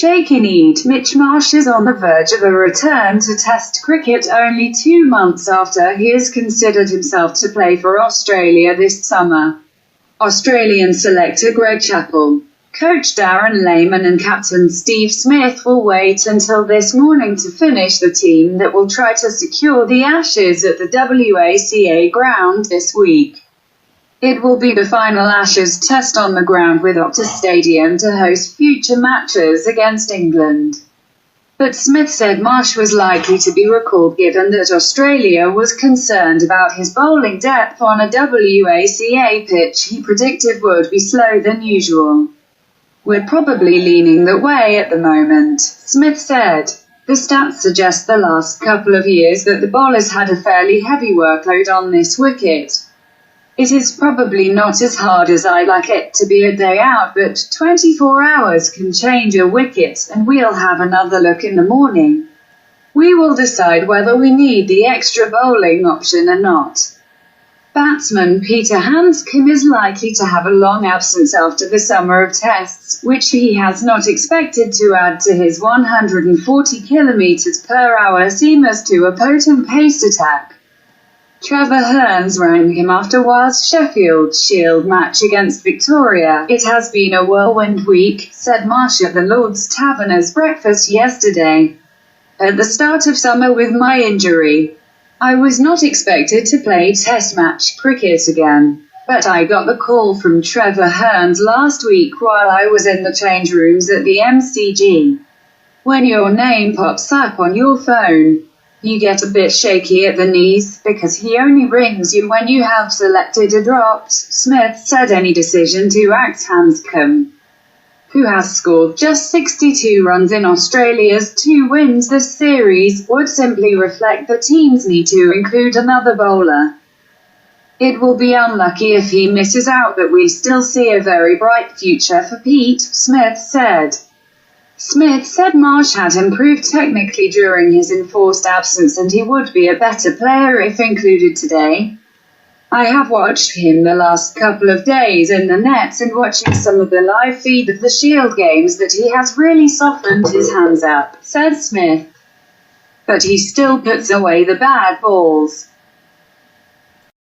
shaky kneed. Mitch Marsh is on the verge of a return to Test cricket only 2 months after he has considered himself to play for Australia this summer. Australian selector Greg Chappell, coach Darren Lehmann and captain Steve Smith will wait until this morning to finish the team that will try to secure the Ashes at the WACA ground this week. It will be the final Ashes test on the ground with Optus Stadium to host future matches against England. But Smith said Marsh was likely to be recalled given that Australia was concerned about his bowling depth on a WACA pitch he predicted would be slower than usual. "We're probably leaning that way at the moment," Smith said. The stats suggest the last couple of years that the bowlers had a fairly heavy workload on this wicket. "It is probably not as hard as I'd like it to be a day out, but 24 hours can change a wicket, and we'll have another look in the morning. We will decide whether we need the extra bowling option or not." Batsman Peter Handscomb is likely to have a long absence after the summer of tests, which he has not expected to add to his 140 km/h seamers to a potent pace attack. Trevor Hearns rang him after Wales' Sheffield Shield match against Victoria. "It has been a whirlwind week," said Marsh at the Lord's Taverners breakfast yesterday. "At the start of summer with my injury, I was not expected to play Test match cricket again. But I got the call from Trevor Hearns last week while I was in the change rooms at the MCG. When your name pops up on your phone, you get a bit shaky at the knees, because he only rings you when you have selected a drop," Smith said. Any decision to act Handscomb, who has scored just 62 runs in Australia's 2 wins this series, would simply reflect the team's need to include another bowler. "It will be unlucky if he misses out, but we still see a very bright future for Pete," Smith said. Smith said Marsh had improved technically during his enforced absence and he would be a better player if included today. "I have watched him the last couple of days in the nets and watching some of the live feed of the Shield games that he has really softened his hands up," said Smith. "But he still puts away the bad balls.